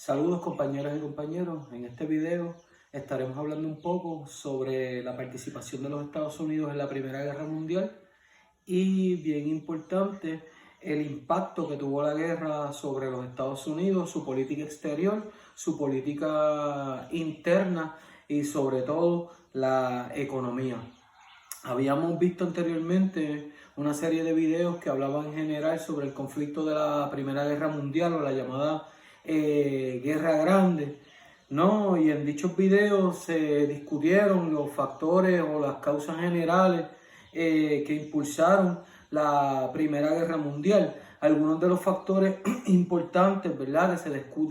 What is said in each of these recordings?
Saludos compañeras y compañeros, en este video estaremos hablando un poco sobre la participación de los Estados Unidos en la Primera Guerra Mundial y, bien importante, el impacto que tuvo la guerra sobre los Estados Unidos, su política exterior, su política interna y sobre todo la economía. Habíamos visto anteriormente una serie de videos que hablaban en general sobre el conflicto de la Primera Guerra Mundial o la llamada Guerra Grande, ¿no? Y en dichos videos se discutieron los factores o las causas generales que impulsaron la Primera Guerra Mundial. Algunos de los factores importantes, ¿verdad?,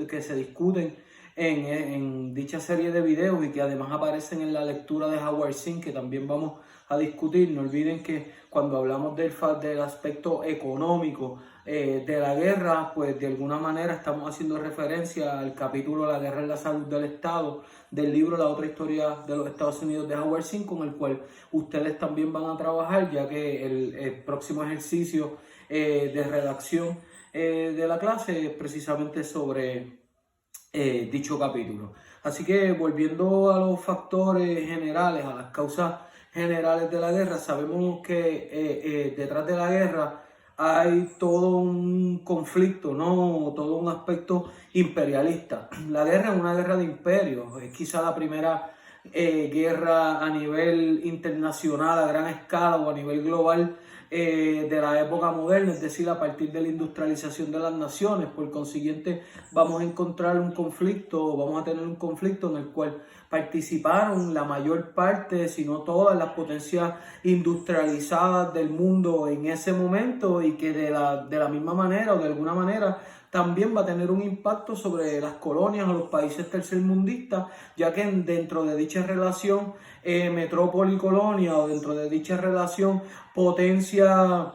que se discuten en dicha serie de videos y que además aparecen en la lectura de Howard Zinn, que también vamos a discutir. No olviden que cuando hablamos del aspecto económico de la guerra, pues de alguna manera estamos haciendo referencia al capítulo La guerra en la salud del Estado del libro La otra historia de los Estados Unidos de Howard Zinn, con el cual ustedes también van a trabajar, ya que el próximo ejercicio de redacción de la clase es precisamente sobre dicho capítulo. Así que volviendo a los factores generales, a las causas generales de la guerra, sabemos que detrás de la guerra hay todo un conflicto, ¿no? Todo un aspecto imperialista. La guerra es una guerra de imperios, es quizá la primera guerra a nivel internacional, a gran escala o a nivel global de la época moderna, es decir, a partir de la industrialización de las naciones. Por consiguiente, vamos a encontrar un conflicto, vamos a tener un conflicto en el cual participaron la mayor parte, si no todas, las potencias industrializadas del mundo en ese momento, y que de la misma manera o de alguna manera también va a tener un impacto sobre las colonias o los países tercermundistas, ya que dentro de dicha relación metrópoli-colonia, o dentro de dicha relación potencia,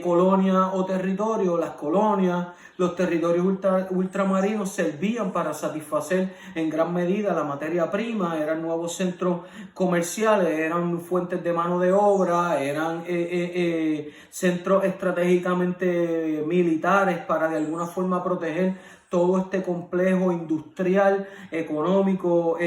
colonia o territorio, las colonias, los territorios ultramarinos servían para satisfacer en gran medida la materia prima, eran nuevos centros comerciales, eran fuentes de mano de obra, eran centros estratégicamente militares para de alguna forma proteger todo este complejo industrial, económico,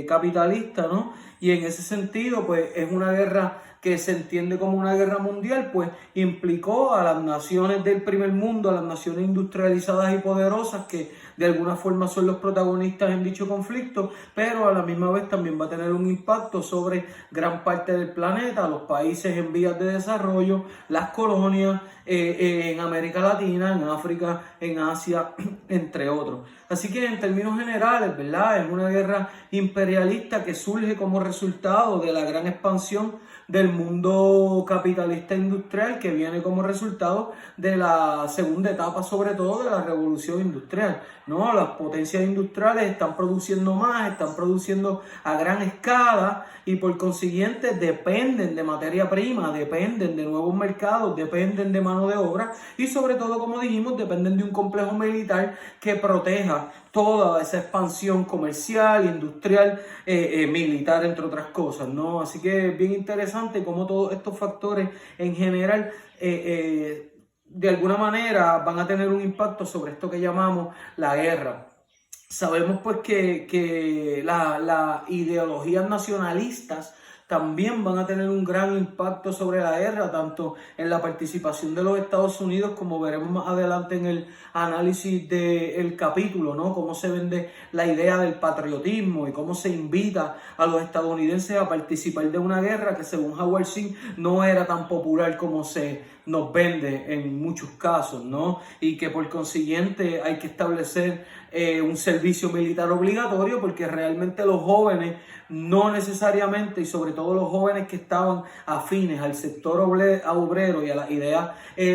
capitalista, ¿no? Y en ese sentido, pues es una guerra que se entiende como una guerra mundial, pues implicó a las naciones del primer mundo, a las naciones industrializadas y poderosas, que de alguna forma son los protagonistas en dicho conflicto, pero a la misma vez también va a tener un impacto sobre gran parte del planeta, los países en vías de desarrollo, las colonias en América Latina, en África, en Asia, entre otros. Así que en términos generales, ¿verdad?, es una guerra imperialista que surge como resultado de la gran expansión del mundo capitalista industrial, que viene como resultado de la segunda etapa, sobre todo de la revolución industrial, ¿no? Las potencias industriales están produciendo más, están produciendo a gran escala, y por consiguiente dependen de materia prima, dependen de nuevos mercados, dependen de mano de obra y sobre todo, como dijimos, dependen de un complejo militar que proteja toda esa expansión comercial, industrial, militar, entre otras cosas, ¿no? Así que es bien interesante cómo todos estos factores en general de alguna manera van a tener un impacto sobre esto que llamamos la guerra. Sabemos pues que las ideologías nacionalistas también van a tener un gran impacto sobre la guerra, tanto en la participación de los Estados Unidos, como veremos más adelante en el análisis del capítulo, ¿no? Cómo se vende la idea del patriotismo y cómo se invita a los estadounidenses a participar de una guerra que, según Howard Zinn, no era tan popular como se nos vende en muchos casos, ¿no? Y que por consiguiente hay que establecer un servicio militar obligatorio, porque realmente los jóvenes no necesariamente, y sobre todo los jóvenes que estaban afines al sector obrero y a las ideas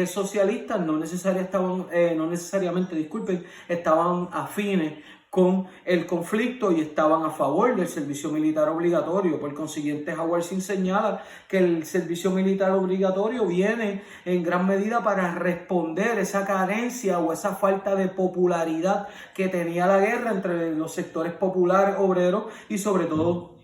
socialistas, no necesariamente, disculpen, estaban afines con el conflicto y estaban a favor del servicio militar obligatorio. Por consiguiente, Howard Zinn señala que el servicio militar obligatorio viene en gran medida para responder esa carencia o esa falta de popularidad que tenía la guerra entre los sectores populares, obreros y sobre todo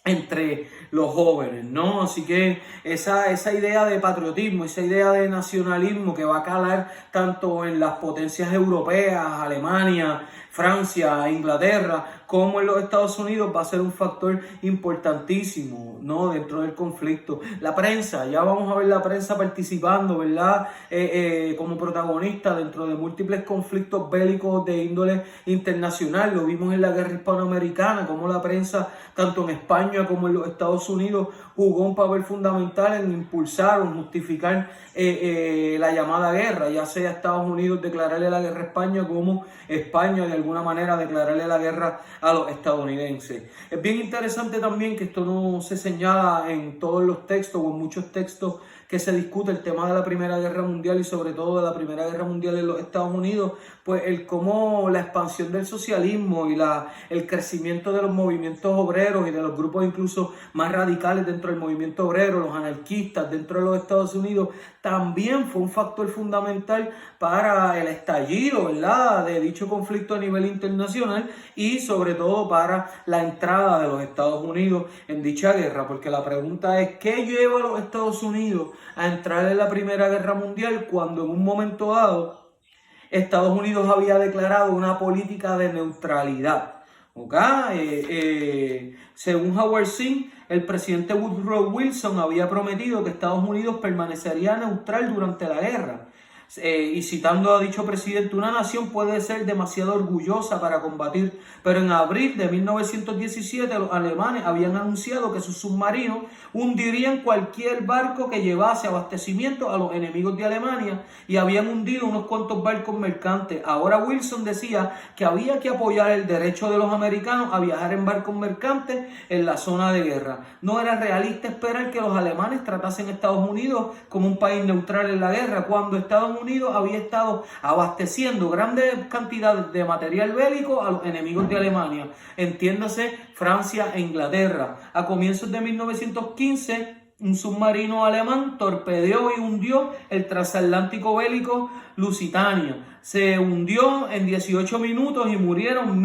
entre los jóvenes, ¿no? Así que esa idea de patriotismo, esa idea de nacionalismo que va a calar tanto en las potencias europeas, Alemania, Francia, Inglaterra, como en los Estados Unidos, va a ser un factor importantísimo, ¿no? Dentro del conflicto. La prensa, ya vamos a ver la prensa participando, ¿verdad? Como protagonista dentro de múltiples conflictos bélicos de índole internacional. Lo vimos en la guerra hispanoamericana, como la prensa, tanto en España como en los Estados Unidos, jugó un papel fundamental en impulsar o justificar la llamada guerra, ya sea Estados Unidos declararle la guerra a España, como España de alguna manera declararle la guerra a los estadounidenses. Es bien interesante también que esto no se señala en todos los textos o en muchos textos que se discute el tema de la Primera Guerra Mundial y sobre todo de la Primera Guerra Mundial en los Estados Unidos, pues el cómo la expansión del socialismo y el crecimiento de los movimientos obreros y de los grupos incluso más radicales dentro del movimiento obrero, los anarquistas dentro de los Estados Unidos, también fue un factor fundamental para el estallido, ¿verdad?, de dicho conflicto a nivel internacional y sobre todo para la entrada de los Estados Unidos en dicha guerra, porque la pregunta es, ¿qué lleva a los Estados Unidos a entrar en la Primera Guerra Mundial cuando en un momento dado Estados Unidos había declarado una política de neutralidad? Según Howard Zinn, el presidente Woodrow Wilson había prometido que Estados Unidos permanecería neutral durante la guerra. Y citando a dicho presidente, una nación puede ser demasiado orgullosa para combatir, pero en abril de 1917 los alemanes habían anunciado que sus submarinos hundirían cualquier barco que llevase abastecimiento a los enemigos de Alemania y habían hundido unos cuantos barcos mercantes. Ahora Wilson decía que había que apoyar el derecho de los americanos a viajar en barcos mercantes en la zona de guerra. No era realista esperar que los alemanes tratasen a Estados Unidos como un país neutral en la guerra, cuando Estados Unidos había estado abasteciendo grandes cantidades de material bélico a los enemigos de Alemania, entiéndase Francia e Inglaterra. A comienzos de 1915, un submarino alemán torpedeó y hundió el transatlántico bélico Lusitania. Se hundió en 18 minutos y murieron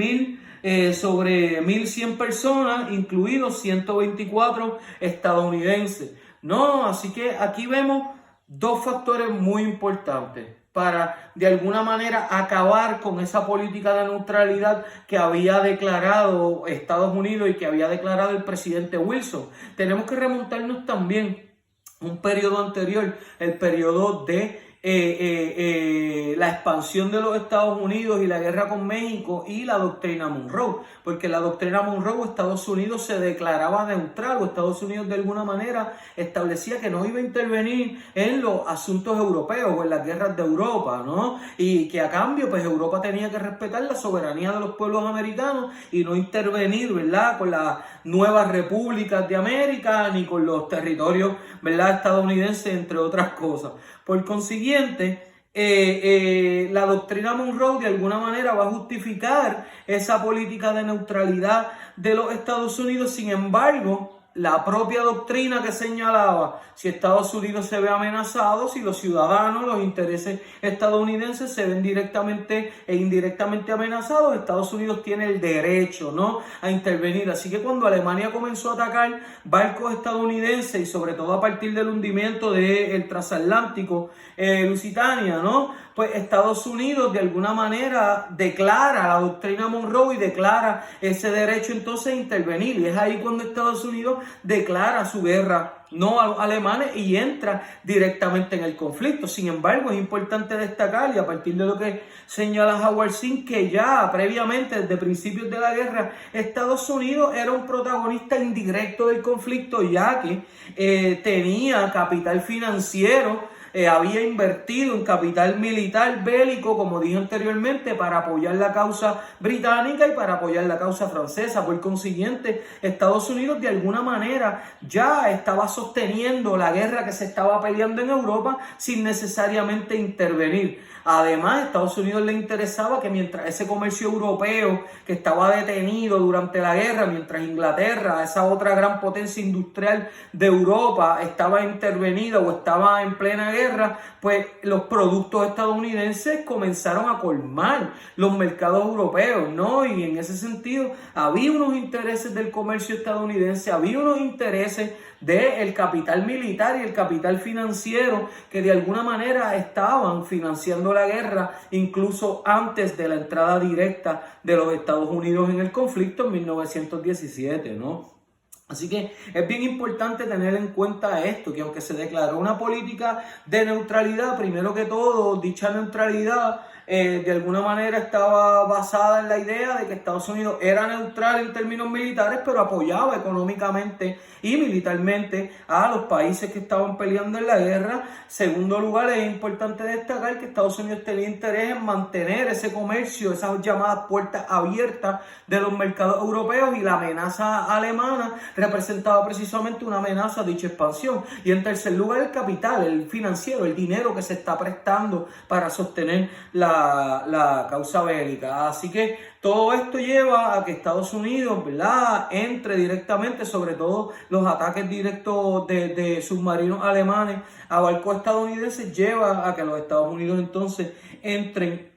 sobre 1.100 personas, incluidos 124 estadounidenses. No, así que aquí vemos dos factores muy importantes para de alguna manera acabar con esa política de neutralidad que había declarado Estados Unidos y que había declarado el presidente Wilson. Tenemos que remontarnos también a un periodo anterior, el periodo de la expansión de los Estados Unidos y la guerra con México y la doctrina Monroe, porque la doctrina Monroe, Estados Unidos se declaraba neutral, o Estados Unidos de alguna manera establecía que no iba a intervenir en los asuntos europeos o en las guerras de Europa, ¿no? Y que a cambio pues Europa tenía que respetar la soberanía de los pueblos americanos y no intervenir, ¿verdad?, con las nuevas repúblicas de América ni con los territorios, ¿verdad?, estadounidenses, entre otras cosas. Por consiguiente, la doctrina Monroe de alguna manera va a justificar esa política de neutralidad de los Estados Unidos. Sin embargo, la propia doctrina que señalaba si Estados Unidos se ve amenazado, si los ciudadanos, los intereses estadounidenses se ven directamente e indirectamente amenazados, Estados Unidos tiene el derecho, ¿no?, a intervenir. Así que cuando Alemania comenzó a atacar barcos estadounidenses y sobre todo a partir del hundimiento del transatlántico Lusitania, ¿no?, pues Estados Unidos de alguna manera declara la doctrina Monroe y declara ese derecho entonces a intervenir. Y es ahí cuando Estados Unidos declara su guerra no a los alemanes y entra directamente en el conflicto. Sin embargo, es importante destacar, y a partir de lo que señala Howard Zinn, que ya previamente, desde principios de la guerra, Estados Unidos era un protagonista indirecto del conflicto, ya que tenía capital financiero, había invertido en capital militar bélico, como dije anteriormente, para apoyar la causa británica y para apoyar la causa francesa. Por consiguiente, Estados Unidos de alguna manera ya estaba sosteniendo la guerra que se estaba peleando en Europa sin necesariamente intervenir. Además, a Estados Unidos le interesaba que mientras ese comercio europeo que estaba detenido durante la guerra, mientras Inglaterra, esa otra gran potencia industrial de Europa, estaba intervenida o estaba en plena guerra, guerra, pues los productos estadounidenses comenzaron a colmar los mercados europeos, ¿no? Y en ese sentido había unos intereses del comercio estadounidense, había unos intereses del capital militar y el capital financiero que de alguna manera estaban financiando la guerra incluso antes de la entrada directa de los Estados Unidos en el conflicto en 1917, ¿no? Así que es bien importante tener en cuenta esto, que aunque se declaró una política de neutralidad, primero que todo, dicha neutralidad de alguna manera estaba basada en la idea de que Estados Unidos era neutral en términos militares, pero apoyaba económicamente y militarmente a los países que estaban peleando en la guerra. Segundo lugar, es importante destacar que Estados Unidos tenía interés en mantener ese comercio, esas llamadas puertas abiertas de los mercados europeos, y la amenaza alemana representaba precisamente una amenaza a dicha expansión. Y en tercer lugar, el capital, el financiero, el dinero que se está prestando para sostener la causa bélica. Así que todo esto lleva a que Estados Unidos, ¿verdad?, entre directamente, sobre todo los ataques directos de submarinos alemanes a barcos estadounidenses, lleva a que los Estados Unidos entonces entren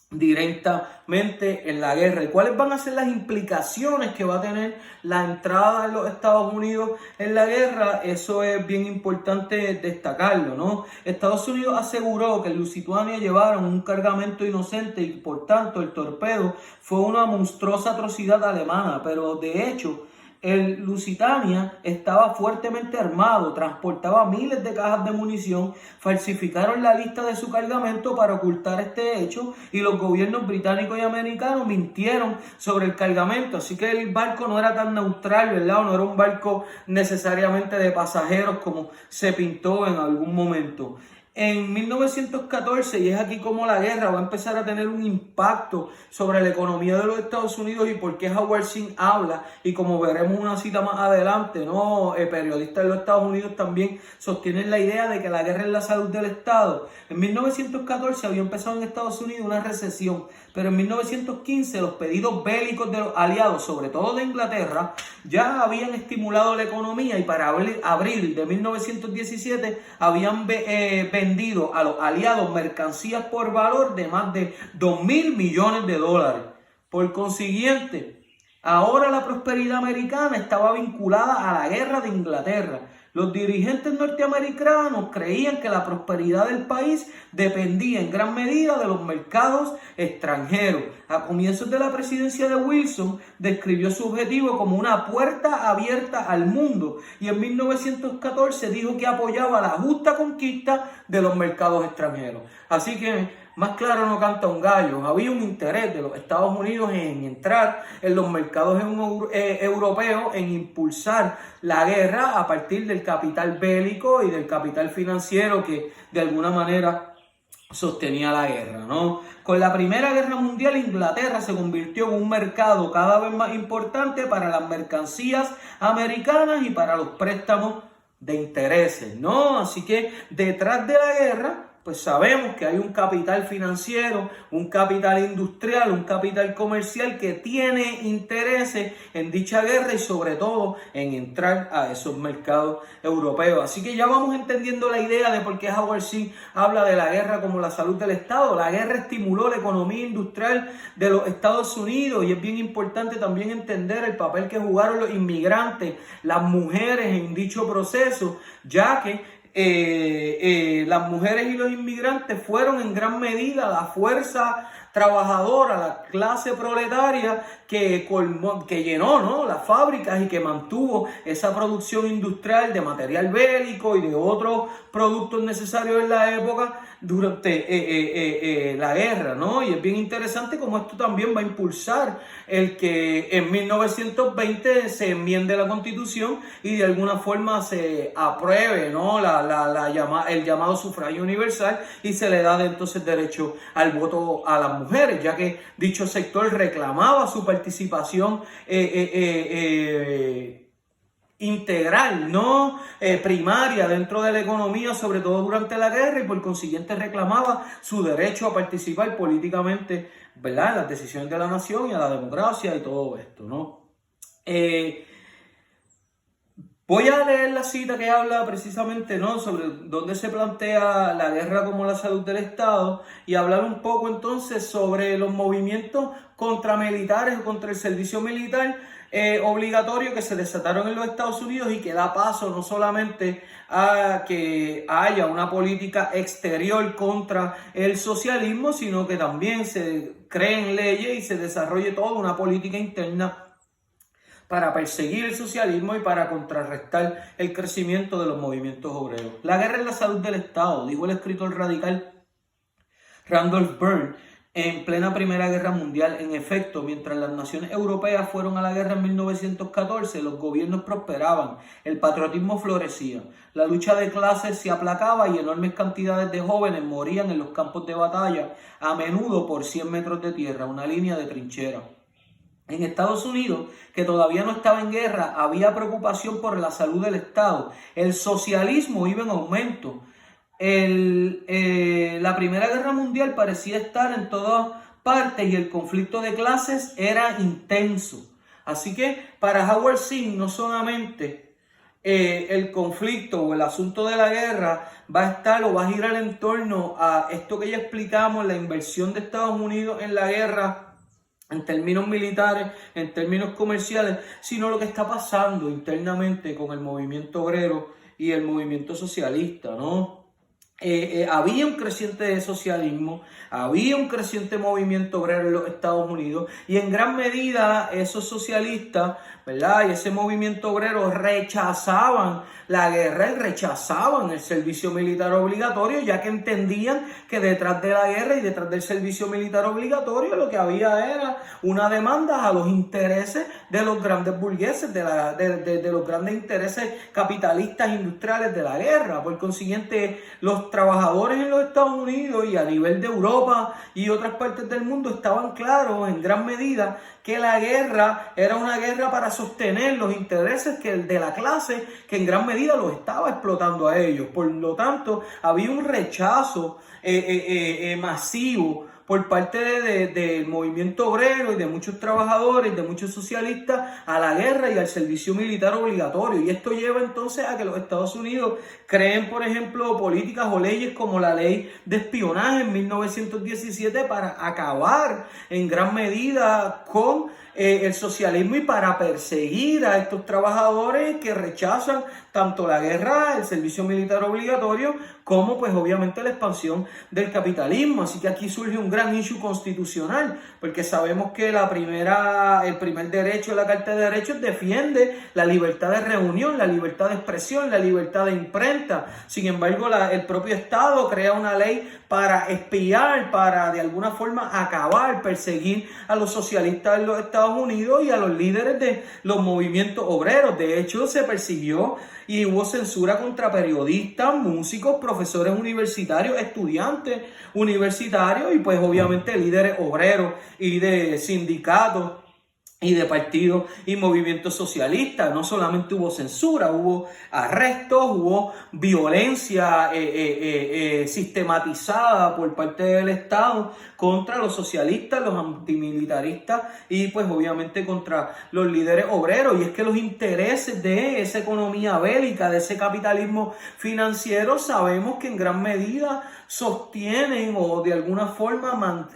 directamente en la guerra. ¿Y cuáles van a ser las implicaciones que va a tener la entrada de los Estados Unidos en la guerra? Eso es bien importante destacarlo, ¿no? Estados Unidos aseguró que en Lusitania llevaron un cargamento inocente y por tanto el torpedo fue una monstruosa atrocidad alemana, pero de hecho el Lusitania estaba fuertemente armado, transportaba miles de cajas de munición, falsificaron la lista de su cargamento para ocultar este hecho y los gobiernos británicos y americanos mintieron sobre el cargamento. Así que el barco no era tan neutral, ¿verdad? No era un barco necesariamente de pasajeros como se pintó en algún momento. En 1914, y es aquí como la guerra va a empezar a tener un impacto sobre la economía de los Estados Unidos y por qué Howard Zinn habla, y como veremos una cita más adelante, ¿no? Periodistas de los Estados Unidos también sostienen la idea de que la guerra es la salud del Estado. En 1914 había empezado en Estados Unidos una recesión, pero en 1915 los pedidos bélicos de los aliados, sobre todo de Inglaterra, ya habían estimulado la economía, y para abril de 1917 habían vendido a los aliados mercancías por valor de más de 2.000 millones de dólares. Por consiguiente, ahora la prosperidad americana estaba vinculada a la guerra de Inglaterra. Los dirigentes norteamericanos creían que la prosperidad del país dependía en gran medida de los mercados extranjeros. A comienzos de la presidencia de Wilson, describió su objetivo como una puerta abierta al mundo, y en 1914 dijo que apoyaba la justa conquista de los mercados extranjeros. Así que más claro no canta un gallo. Había un interés de los Estados Unidos en entrar en los mercados europeos, en impulsar la guerra a partir del capital bélico y del capital financiero que de alguna manera sostenía la guerra, ¿no? Con la Primera Guerra Mundial, Inglaterra se convirtió en un mercado cada vez más importante para las mercancías americanas y para los préstamos de intereses, ¿no? Así que detrás de la guerra, pues sabemos que hay un capital financiero, un capital industrial, un capital comercial que tiene intereses en dicha guerra y sobre todo en entrar a esos mercados europeos. Así que ya vamos entendiendo la idea de por qué Howard Zinn habla de la guerra como la salud del Estado. La guerra estimuló la economía industrial de los Estados Unidos, y es bien importante también entender el papel que jugaron los inmigrantes, las mujeres en dicho proceso, ya que las mujeres y los inmigrantes fueron en gran medida la fuerza trabajadora, la clase proletaria que llenó, ¿no?, las fábricas y que mantuvo esa producción industrial de material bélico y de otros productos necesarios en la época durante la guerra, ¿no? Y es bien interesante cómo esto también va a impulsar el que en 1920 se enmiende la Constitución y de alguna forma se apruebe, ¿no?, el llamado sufragio universal, y se le da entonces derecho al voto a las mujeres, ya que dicho sector reclamaba su participación integral, no primaria dentro de la economía, sobre todo durante la guerra, y por consiguiente reclamaba su derecho a participar políticamente, ¿verdad?, en las decisiones de la nación y a la democracia y todo esto, ¿no? Voy a leer la cita que habla precisamente, ¿no?, sobre dónde se plantea la guerra como la salud del Estado, y hablar un poco entonces sobre los movimientos contramilitares o contra el servicio militar obligatorio que se desataron en los Estados Unidos y que da paso no solamente a que haya una política exterior contra el socialismo, sino que también se creen leyes y se desarrolle toda una política interna para perseguir el socialismo y para contrarrestar el crecimiento de los movimientos obreros. La guerra es la salud del Estado, dijo el escritor radical Randolph Byrne en plena Primera Guerra Mundial. En efecto, mientras las naciones europeas fueron a la guerra en 1914, los gobiernos prosperaban, el patriotismo florecía, la lucha de clases se aplacaba y enormes cantidades de jóvenes morían en los campos de batalla, a menudo por 100 metros de tierra, una línea de trinchera. En Estados Unidos, que todavía no estaba en guerra, había preocupación por la salud del Estado. El socialismo iba en aumento. La Primera Guerra Mundial parecía estar en todas partes y el conflicto de clases era intenso. Así que para Howard Zinn no solamente el conflicto o el asunto de la guerra va a estar o va a girar en torno a esto que ya explicamos, la inversión de Estados Unidos en la guerra, en términos militares, en términos comerciales, sino lo que está pasando internamente con el movimiento obrero y el movimiento socialista, ¿no? Había un creciente socialismo, había un creciente movimiento obrero en los Estados Unidos y en gran medida esos socialistas, ¿verdad?, y ese movimiento obrero rechazaban la guerra y rechazaban el servicio militar obligatorio, ya que entendían que detrás de la guerra y detrás del servicio militar obligatorio lo que había era una demanda a los intereses de los grandes burgueses, de los grandes intereses capitalistas industriales de la guerra. Por consiguiente, los trabajadores en los Estados Unidos y a nivel de Europa y otras partes del mundo estaban claros en gran medida que la guerra era una guerra para sostener los intereses de la clase que en gran medida los estaba explotando a ellos. Por lo tanto, había un rechazo masivo por parte del movimiento obrero y de muchos trabajadores, de muchos socialistas, a la guerra y al servicio militar obligatorio. Y esto lleva entonces a que los Estados Unidos creen, por ejemplo, políticas o leyes como la ley de espionaje en 1917 para acabar en gran medida con el socialismo y para perseguir a estos trabajadores que rechazan tanto la guerra, el servicio militar obligatorio, como pues obviamente la expansión del capitalismo. Así que aquí surge un gran issue constitucional, porque sabemos que el primer derecho de la Carta de Derechos defiende la libertad de reunión, la libertad de expresión, la libertad de imprenta. Sin embargo, el propio Estado crea una ley para espiar, para de alguna forma acabar, perseguir a los socialistas de los Estados Unidos y a los líderes de los movimientos obreros. De hecho, se persiguió y hubo censura contra periodistas, músicos, profesores universitarios, estudiantes universitarios y pues obviamente líderes obreros y de sindicatos y de partidos y movimientos socialistas. No solamente hubo censura, hubo arrestos, hubo violencia sistematizada por parte del Estado contra los socialistas, los antimilitaristas y pues obviamente contra los líderes obreros. Y es que los intereses de esa economía bélica, de ese capitalismo financiero, sabemos que en gran medida sostienen o de alguna forma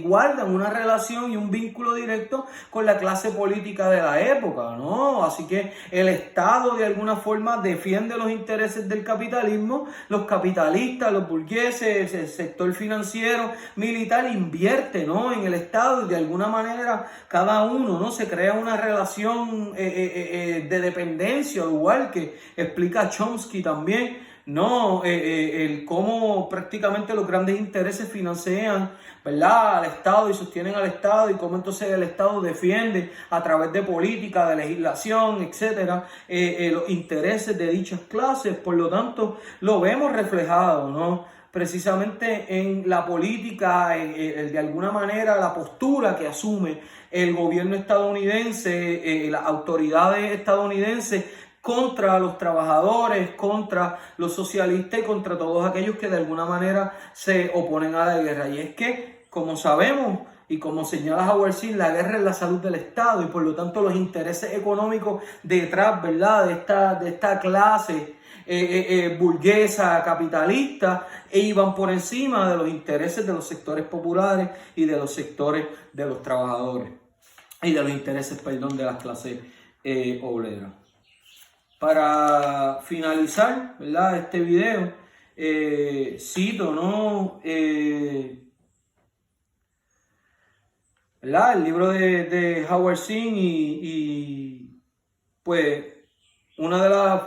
guardan una relación y un vínculo directo con la clase política de la época, ¿no? Así que el Estado de alguna forma defiende los intereses del capitalismo, los capitalistas, los burgueses, el sector financiero, militar invierte, ¿no?, en el Estado y de alguna manera cada uno, ¿no?, se crea una relación de dependencia, igual que explica Chomsky también. No, el cómo prácticamente los grandes intereses financian, ¿verdad?, al Estado y sostienen al Estado y cómo entonces el Estado defiende a través de política, de legislación, etcétera, los intereses de dichas clases. Por lo tanto, lo vemos reflejado, ¿no?, precisamente en la política, de alguna manera la postura que asume el gobierno estadounidense, las autoridades estadounidenses contra los trabajadores, contra los socialistas y contra todos aquellos que de alguna manera se oponen a la guerra. Y es que, como sabemos, Y como señala Howard Zinn, la guerra es la salud del Estado y por lo tanto los intereses económicos detrás, ¿verdad?, de esta clase burguesa, capitalista, e iban por encima de los intereses de los sectores populares y de los sectores de los trabajadores y de los intereses, perdón, de las clases obreras. Para finalizar, ¿verdad?, este video, cito, ¿no?, ¿verdad?, el libro de Howard Zinn y pues uno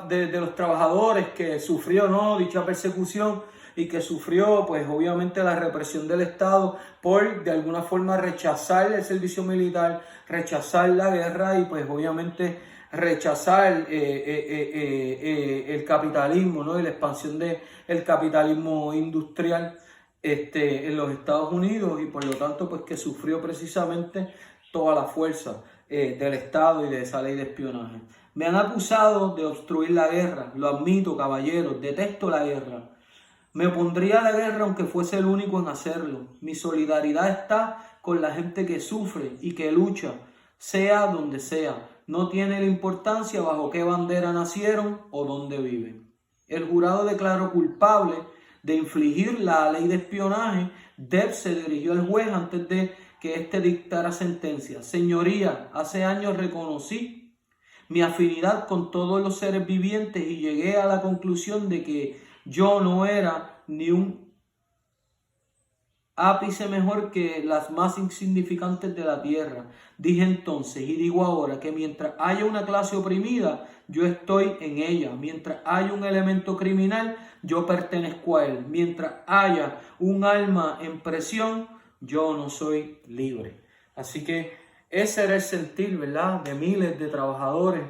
de los trabajadores que sufrió, ¿no?, dicha persecución y que sufrió pues obviamente la represión del Estado por de alguna forma rechazar el servicio militar, rechazar la guerra y pues obviamente rechazar el capitalismo, ¿no?, y la expansión del capitalismo industrial en los Estados Unidos y por lo tanto pues que sufrió precisamente toda la fuerza del Estado y de esa ley de espionaje. Me han acusado de obstruir la guerra, lo admito, caballeros, detesto la guerra. Me opondría a la guerra aunque fuese el único en hacerlo. Mi solidaridad está con la gente que sufre y que lucha, sea donde sea. No tiene la importancia bajo qué bandera nacieron o dónde viven. El jurado declaró culpable de infligir la ley de espionaje. Depp se dirigió al juez antes de que éste dictara sentencia. Señoría, hace años reconocí mi afinidad con todos los seres vivientes y llegué a la conclusión de que yo no era ni un ápice mejor que las más insignificantes de la tierra. Dije entonces y digo ahora que mientras haya una clase oprimida, yo estoy en ella. Mientras haya un elemento criminal, yo pertenezco a él. Mientras haya un alma en presión, yo no soy libre. Así que ese era el sentir, ¿verdad?, de miles de trabajadores,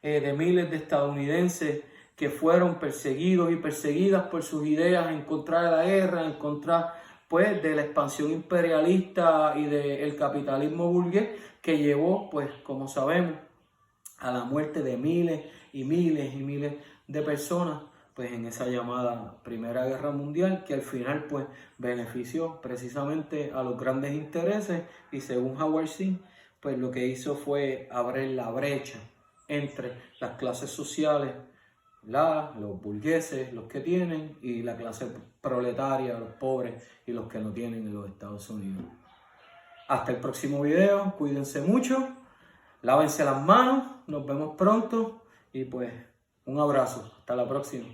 de miles de estadounidenses que fueron perseguidos y perseguidas por sus ideas en contra de la guerra, en contra pues de la expansión imperialista y del capitalismo burgués que llevó, pues como sabemos, a la muerte de miles y miles y miles de personas pues en esa llamada Primera Guerra Mundial, que al final pues benefició precisamente a los grandes intereses y según Howard Zinn pues lo que hizo fue abrir la brecha entre las clases sociales, los burgueses, los que tienen, y la clase proletaria, los pobres y los que no tienen en los Estados Unidos. Hasta el próximo video, cuídense mucho, lávense las manos, nos vemos pronto y pues un abrazo, hasta la próxima.